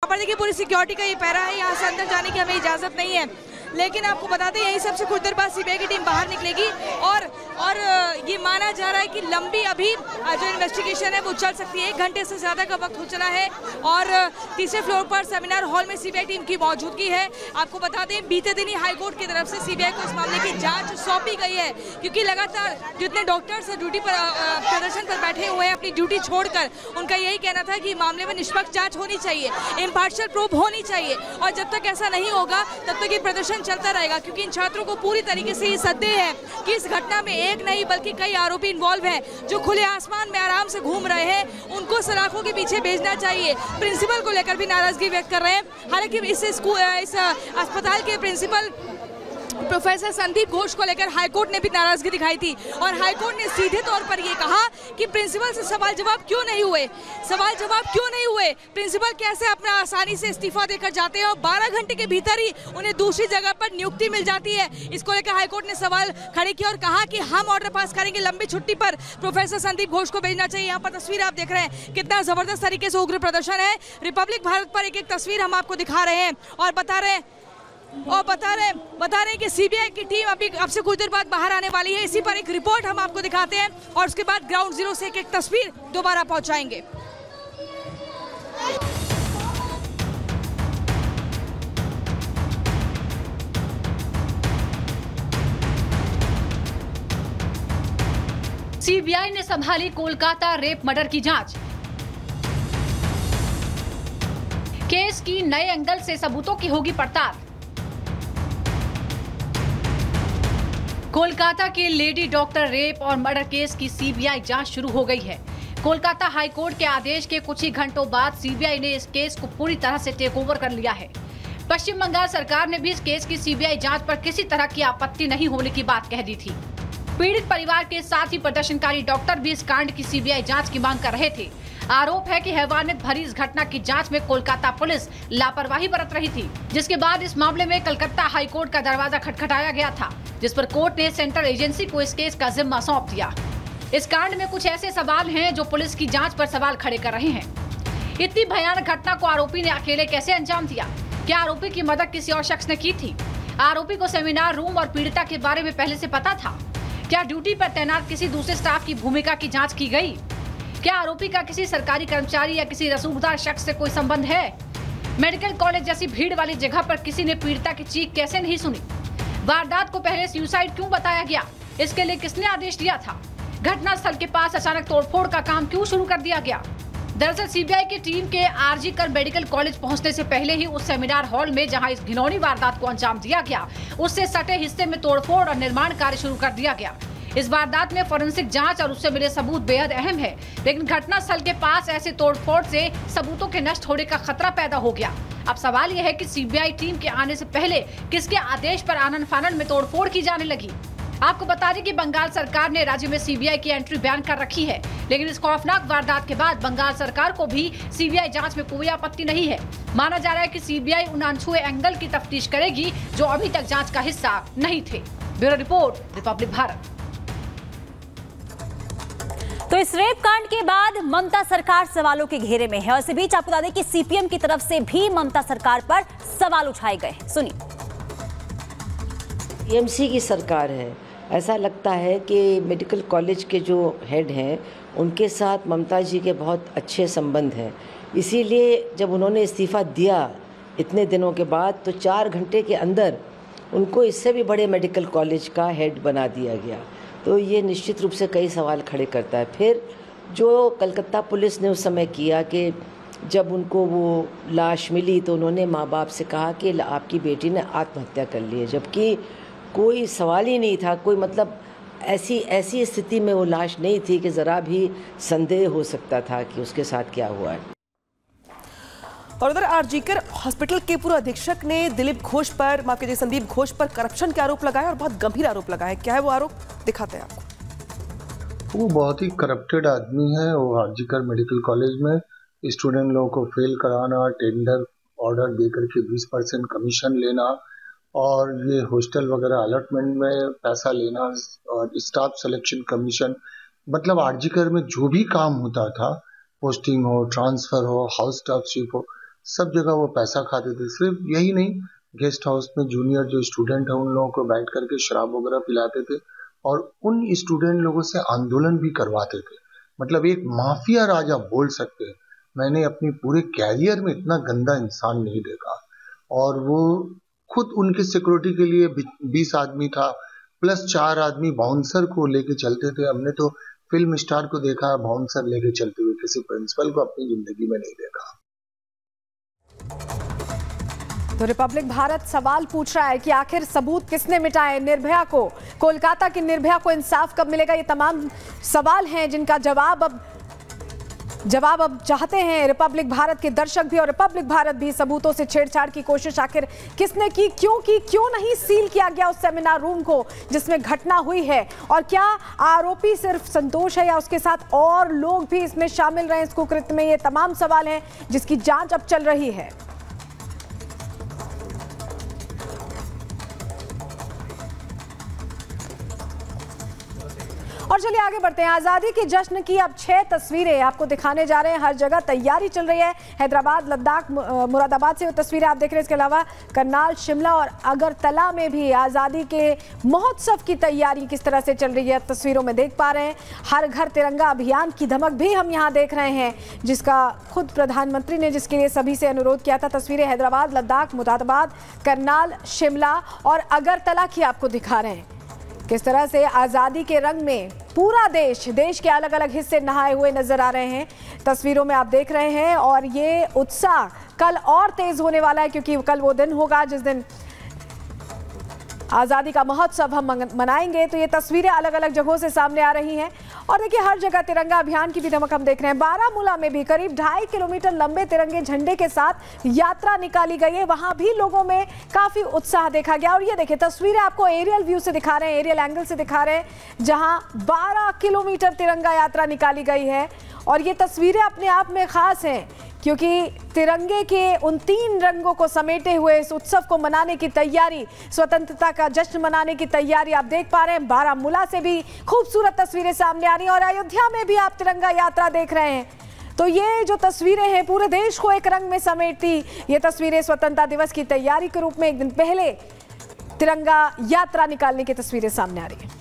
पर देखिए पूरी सिक्योरिटी का ये पहरा है, यहाँ से अंदर जाने की हमें इजाजत नहीं है। लेकिन आपको बताते हैं यही सबसे कुछ देर बाद सीबीआई की टीम बाहर निकलेगी और ये माना जा रहा है कि लंबी अभी जो इन्वेस्टिगेशन है वो चल सकती है। 1 घंटे से ज़्यादा का वक्त हो चला है और तीसरे फ्लोर पर सेमिनार हॉल में सीबीआई टीम की मौजूदगी है। आपको बता दें बीते दिन ही हाईकोर्ट की तरफ से सीबीआई को इस मामले की जांच सौंपी गई है, क्योंकि लगातार जितने डॉक्टर्स ड्यूटी पर प्रदर्शन पर बैठे हुए हैं अपनी ड्यूटी छोड़कर, उनका यही कहना था कि मामले में निष्पक्ष जाँच होनी चाहिए, इम्पार्शियल प्रोब होनी चाहिए। और जब तक ऐसा नहीं होगा तब तक ये प्रदर्शन चलता रहेगा, क्योंकि इन छात्रों को पूरी तरीके से ये सद्दे हैं कि इस घटना में एक नहीं बल्कि कई आरोपी इन्वॉल्व हैं जो खुले आसमान में आराम से घूम रहे हैं, उनको सलाखों के पीछे भेजना चाहिए। प्रिंसिपल को लेकर भी नाराजगी व्यक्त कर रहे हैं। हालांकि इस अस्पताल के प्रिंसिपल प्रोफेसर संदीप घोष को लेकर हाईकोर्ट ने भी नाराजगी दिखाई थी और हाईकोर्ट ने सीधे तौर पर यह कहा कि प्रिंसिपल से सवाल जवाब क्यों नहीं हुए, प्रिंसिपल कैसे अपना आसानी से इस्तीफा देकर जाते हैं और 12 घंटे के भीतर ही उन्हें दूसरी जगह पर नियुक्ति मिल जाती है। इसको लेकर हाईकोर्ट ने सवाल खड़े किया और कहा कि हम ऑर्डर पास करेंगे, लंबी छुट्टी पर प्रोफेसर संदीप घोष को भेजना चाहिए। यहाँ पर तस्वीर आप देख रहे हैं कितना जबरदस्त तरीके से उग्र प्रदर्शन है। रिपब्लिक भारत पर एक तस्वीर हम आपको दिखा रहे हैं और बता रहे हैं कि सीबीआई की टीम अभी अब से कुछ देर बाद बाहर आने वाली है। इसी पर एक रिपोर्ट हम आपको दिखाते हैं और उसके बाद ग्राउंड जीरो से एक तस्वीर दोबारा पहुंचाएंगे। सीबीआई ने संभाली कोलकाता रेप मर्डर की जांच। केस की नए एंगल से सबूतों की होगी पड़ताल। कोलकाता के लेडी डॉक्टर रेप और मर्डर केस की सीबीआई जांच शुरू हो गई है। कोलकाता हाई कोर्ट के आदेश के कुछ ही घंटों बाद सीबीआई ने इस केस को पूरी तरह से टेक ओवर कर लिया है। पश्चिम बंगाल सरकार ने भी इस केस की सीबीआई जांच पर किसी तरह की आपत्ति नहीं होने की बात कह दी थी। पीड़ित परिवार के साथ ही प्रदर्शनकारी डॉक्टर भी इस कांड की सीबीआई जांच की मांग कर रहे थे। आरोप है कि हैवानियत भरी इस घटना की जांच में कोलकाता पुलिस लापरवाही बरत रही थी, जिसके बाद इस मामले में कलकत्ता हाई कोर्ट का दरवाजा खटखटाया गया था, जिस पर कोर्ट ने सेंट्रल एजेंसी को इस केस का जिम्मा सौंप दिया। इस कांड में कुछ ऐसे सवाल हैं जो पुलिस की जांच पर सवाल खड़े कर रहे हैं। इतनी भयानक घटना को आरोपी ने अकेले कैसे अंजाम दिया? क्या आरोपी की मदद किसी और शख्स ने की थी? आरोपी को सेमिनार रूम और पीड़िता के बारे में पहले से पता था? क्या ड्यूटी पर तैनात किसी दूसरे स्टाफ की भूमिका की जांच की गई? क्या आरोपी का किसी सरकारी कर्मचारी या किसी रसूखदार शख्स से कोई संबंध है? मेडिकल कॉलेज जैसी भीड़ वाली जगह पर किसी ने पीड़िता की चीख कैसे नहीं सुनी? वारदात को पहले सुसाइड क्यों बताया गया? इसके लिए किसने आदेश दिया था? घटना स्थल के पास अचानक तोड़फोड़ का काम क्यों शुरू कर दिया गया? दरअसल सीबीआई की टीम के आरजी कर मेडिकल कॉलेज पहुंचने से पहले ही उस सेमिनार हॉल में जहां इस घिनौनी वारदात को अंजाम दिया गया, उससे सटे हिस्से में तोड़फोड़ और निर्माण कार्य शुरू कर दिया गया। इस वारदात में फोरेंसिक जांच और उससे मिले सबूत बेहद अहम है, लेकिन घटना स्थल के पास ऐसे तोड़फोड़ से सबूतों के नष्ट होने का खतरा पैदा हो गया। अब सवाल यह है कि सीबीआई टीम के आने से पहले किसके आदेश पर आनन फानन में तोड़फोड़ की जाने लगी? आपको बता दें कि बंगाल सरकार ने राज्य में सीबीआई की एंट्री बैन कर रखी है, लेकिन इस खौफनाक वारदात के बाद बंगाल सरकार को भी सीबीआई जांच में कोई आपत्ति नहीं है। माना जा रहा है कि सीबीआई उन अनछुए एंगल की तफ्तीश करेगी जो अभी तक जांच का हिस्सा नहीं थे। Bureau report, Republic Bharat. तो इस रेप कांड के बाद ममता सरकार सवालों के घेरे में है और इसी बीच आपको बता दें कि सीपीएम की तरफ से भी ममता सरकार पर सवाल उठाए गए। सुनिए। टीएमसी की सरकार है, ऐसा लगता है कि मेडिकल कॉलेज के जो हेड हैं उनके साथ ममता जी के बहुत अच्छे संबंध हैं, इसीलिए जब उन्होंने इस्तीफ़ा दिया इतने दिनों के बाद तो 4 घंटे के अंदर उनको इससे भी बड़े मेडिकल कॉलेज का हेड बना दिया गया। तो ये निश्चित रूप से कई सवाल खड़े करता है। फिर जो कलकत्ता पुलिस ने उस समय किया कि जब उनको वो लाश मिली तो उन्होंने माँ बाप से कहा कि आपकी बेटी ने आत्महत्या कर ली है, जबकि कोई सवाल ही नहीं था, कोई मतलब ऐसी स्थिति में वो लाश नहीं थी कि ज़रा भी संदेह हो सकता था कि उसके साथ क्या हुआ है। और उधर आरजीकर हॉस्पिटल के पूर्व अधीक्षक ने दिलीप घोष पर, माफ कीजिए संदीप घोष पर करप्शन के आरोप लगाए और बहुत गंभीर आरोप लगाए। क्या है वो आरोप, दिखाते हैं आपको। वो बहुत ही करप्टेड आदमी है। वो आरजीकर मेडिकल कॉलेज में स्टूडेंट लोगों को फेल कराना, टेंडर ऑर्डर देकर के 20% कमीशन लेना और ये हॉस्टल वगैरह अलॉटमेंट में पैसा लेना और स्टाफ सिलेक्शन कमीशन, मतलब आरजीकर में जो भी काम होता था, पोस्टिंग हो, ट्रांसफर हो, हाउस स्टाफशिप हो, सब जगह वो पैसा खाते थे। सिर्फ यही नहीं, गेस्ट हाउस में जूनियर जो स्टूडेंट है उन लोगों को बैठ करके शराब वगैरह पिलाते थे और उन स्टूडेंट लोगों से आंदोलन भी करवाते थे। मतलब एक माफिया राजा बोल सकते हैं। मैंने अपनी पूरे कैरियर में इतना गंदा इंसान नहीं देखा। और वो खुद उनके सिक्योरिटी के लिए 20 आदमी था प्लस 4 आदमी बाउंसर को लेके चलते थे। हमने तो फिल्म स्टार को देखा बाउंसर लेके चलते हुए, किसी प्रिंसिपल को अपनी जिंदगी में नहीं देखा। तो रिपब्लिक भारत सवाल पूछ रहा है कि आखिर सबूत किसने मिटाए निर्भया को, कोलकाता की निर्भया को इंसाफ कब मिलेगा। ये तमाम सवाल हैं जिनका जवाब अब चाहते हैं रिपब्लिक भारत के दर्शक भी और रिपब्लिक भारत भी। सबूतों से छेड़छाड़ की कोशिश आखिर किसने की, क्यों नहीं सील किया गया उस सेमिनार रूम को जिसमें घटना हुई है, और क्या आरोपी सिर्फ संतोष है या उसके साथ और लोग भी इसमें शामिल रहे इस कुकृत्य में। ये तमाम सवाल हैं जिसकी जांच अब चल रही है। और चलिए आगे बढ़ते हैं। आज़ादी के जश्न की अब 6 तस्वीरें आपको दिखाने जा रहे हैं। हर जगह तैयारी चल रही है। हैदराबाद, लद्दाख, मुरादाबाद से वो तस्वीरें आप देख रहे हैं। इसके अलावा करनाल, शिमला और अगरतला में भी आज़ादी के महोत्सव की तैयारी किस तरह से चल रही है तस्वीरों में देख पा रहे हैं। हर घर तिरंगा अभियान की धमक भी हम यहाँ देख रहे हैं, जिसका खुद प्रधानमंत्री ने जिसके लिए सभी से अनुरोध किया था। तस्वीरें हैदराबाद, लद्दाख, मुरादाबाद, करनाल, शिमला और अगरतला की आपको दिखा रहे हैं। किस तरह से आज़ादी के रंग में पूरा देश के अलग अलग हिस्से नहाए हुए नजर आ रहे हैं तस्वीरों में आप देख रहे हैं। और ये उत्साह कल और तेज होने वाला है, क्योंकि कल वो दिन होगा जिस दिन आज़ादी का महोत्सव हम मनाएंगे। तो ये तस्वीरें अलग अलग जगहों से सामने आ रही हैं। और देखिए हर जगह तिरंगा अभियान की भी धमक हम देख रहे हैं। बारामूला में भी करीब 2.5 किलोमीटर लंबे तिरंगे झंडे के साथ यात्रा निकाली गई है। वहां भी लोगों में काफी उत्साह देखा गया। और ये देखिए तस्वीरें आपको एरियल व्यू से दिखा रहे हैं, एरियल एंगल से दिखा रहे हैं, जहां 12 किलोमीटर तिरंगा यात्रा निकाली गई है। और ये तस्वीरें अपने आप में खास हैं, क्योंकि तिरंगे के उन 3 रंगों को समेटे हुए इस उत्सव को मनाने की तैयारी, स्वतंत्रता का जश्न मनाने की तैयारी आप देख पा रहे हैं। बारामूला से भी खूबसूरत तस्वीरें सामने आ रही हैं और अयोध्या में भी आप तिरंगा यात्रा देख रहे हैं। तो ये जो तस्वीरें हैं पूरे देश को एक रंग में समेटती ये तस्वीरें स्वतंत्रता दिवस की तैयारी के रूप में एक दिन पहले तिरंगा यात्रा निकालने की तस्वीरें सामने आ रही हैं।